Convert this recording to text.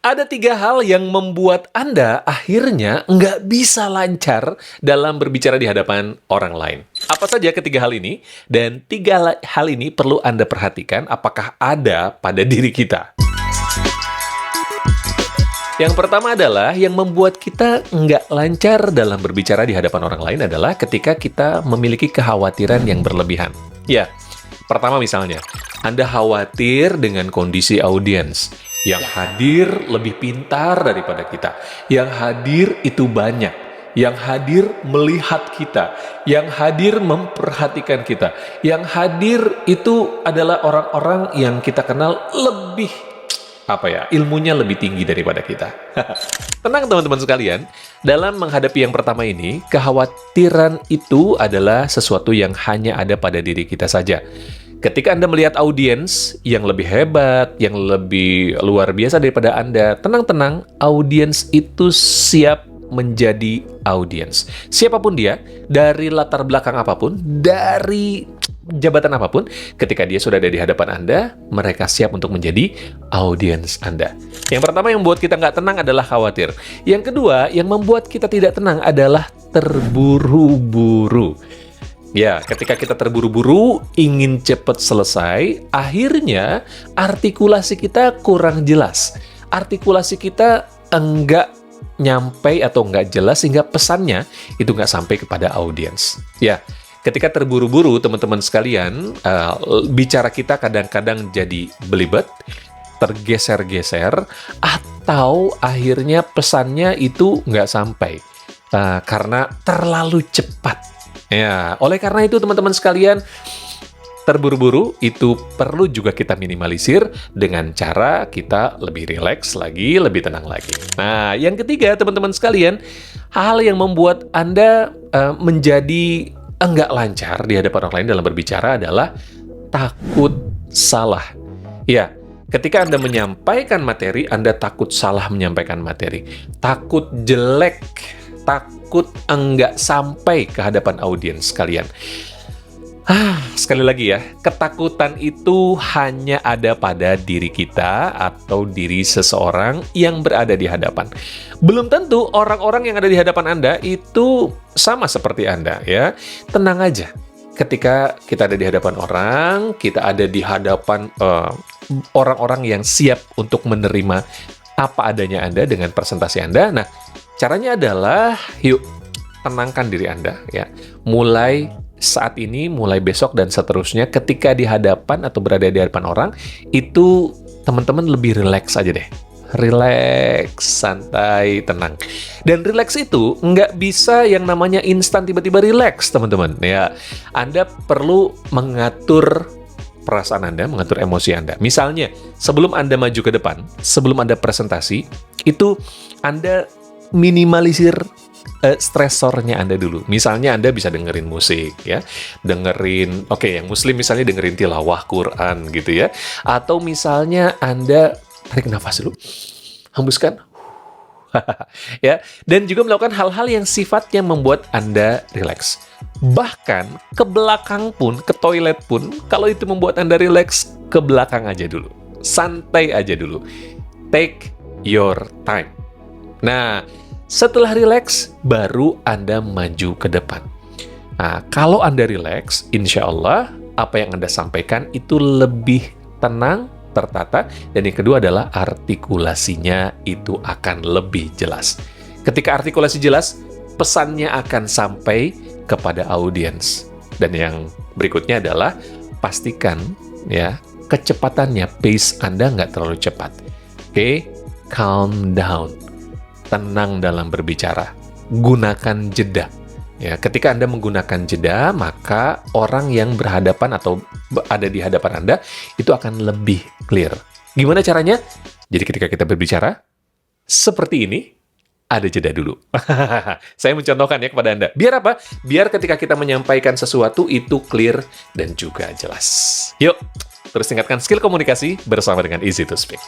Ada 3 hal yang membuat Anda akhirnya nggak bisa lancar dalam berbicara di hadapan orang lain. Apa saja ketiga hal ini? Dan 3 hal ini perlu Anda perhatikan apakah ada pada diri kita. Yang pertama adalah yang membuat kita nggak lancar dalam berbicara di hadapan orang lain adalah ketika kita memiliki kekhawatiran yang berlebihan. Ya, pertama misalnya, Anda khawatir dengan kondisi audiens. Yang hadir lebih pintar daripada kita. Yang hadir itu banyak. Yang hadir melihat kita. Yang hadir memperhatikan kita. Yang hadir itu adalah orang-orang yang kita kenal lebih, ilmunya lebih tinggi daripada kita. Tenang teman-teman sekalian, dalam menghadapi yang pertama ini, kekhawatiran itu adalah sesuatu yang hanya ada pada diri kita saja. Ketika Anda melihat audiens yang lebih hebat, yang lebih luar biasa daripada Anda, tenang-tenang, audiens itu siap menjadi audiens. Siapapun dia, dari latar belakang apapun, dari jabatan apapun, ketika dia sudah ada di hadapan Anda, mereka siap untuk menjadi audiens Anda. Yang pertama yang membuat kita nggak tenang adalah khawatir. Yang kedua, yang membuat kita tidak tenang adalah terburu-buru. Ya, ketika kita terburu-buru, ingin cepat selesai, akhirnya artikulasi kita kurang jelas. Artikulasi kita enggak nyampe atau enggak jelas, sehingga pesannya itu enggak sampai kepada audiens. Ya, ketika terburu-buru, teman-teman sekalian, bicara kita kadang-kadang jadi belibet, tergeser-geser, atau akhirnya pesannya itu enggak sampai. Karena terlalu cepat. Ya, oleh karena itu teman-teman sekalian, terburu-buru itu perlu juga kita minimalisir dengan cara kita lebih rileks lagi, lebih tenang lagi. Nah, yang ketiga teman-teman sekalian, hal yang membuat Anda menjadi enggak lancar di hadapan orang lain dalam berbicara adalah takut salah. Ya, ketika Anda menyampaikan materi, Anda takut salah menyampaikan materi. Takut jelek, takut enggak sampai ke hadapan audiens kalian. Sekali lagi ya, ketakutan itu hanya ada pada diri kita atau diri seseorang yang berada di hadapan. Belum tentu orang-orang yang ada di hadapan Anda itu sama seperti Anda ya. Tenang aja. Ketika kita ada di hadapan orang, kita ada di hadapan orang-orang yang siap untuk menerima apa adanya Anda dengan presentasi Anda. Nah, caranya adalah, yuk, tenangkan diri Anda, ya. Mulai saat ini, mulai besok, dan seterusnya, ketika di hadapan atau berada di hadapan orang, itu teman-teman lebih rileks aja deh. Rileks, santai, tenang. Dan rileks itu nggak bisa yang namanya instan tiba-tiba rileks, teman-teman. Ya, Anda perlu mengatur perasaan Anda, mengatur emosi Anda. Misalnya, sebelum Anda maju ke depan, sebelum Anda presentasi, itu Anda minimalisir stresornya Anda dulu. Misalnya Anda bisa dengerin musik, ya. Dengerin, yang muslim misalnya dengerin tilawah Quran gitu ya. Atau misalnya Anda tarik nafas dulu, hembuskan, ya. Dan juga melakukan hal-hal yang sifatnya membuat Anda rileks. Bahkan ke belakang pun, ke toilet pun, kalau itu membuat Anda rileks, ke belakang aja dulu. Santai aja dulu. Take your time. Nah, setelah rileks, baru Anda maju ke depan. Nah, kalau Anda rileks, insya Allah, apa yang Anda sampaikan itu lebih tenang, tertata, dan yang kedua adalah artikulasinya itu akan lebih jelas. Ketika artikulasi jelas, pesannya akan sampai kepada audiens. Dan yang berikutnya adalah pastikan ya kecepatannya, pace Anda nggak terlalu cepat. Oke, calm down. Tenang dalam berbicara. Gunakan jeda. Ya, ketika Anda menggunakan jeda, maka orang yang berhadapan atau ada di hadapan Anda itu akan lebih clear. Gimana caranya? Jadi ketika kita berbicara seperti ini, ada jeda dulu. Saya mencontohkan ya kepada Anda. Biar apa? Biar ketika kita menyampaikan sesuatu itu clear dan juga jelas. Yuk, terus tingkatkan skill komunikasi bersama dengan Easy to Speak.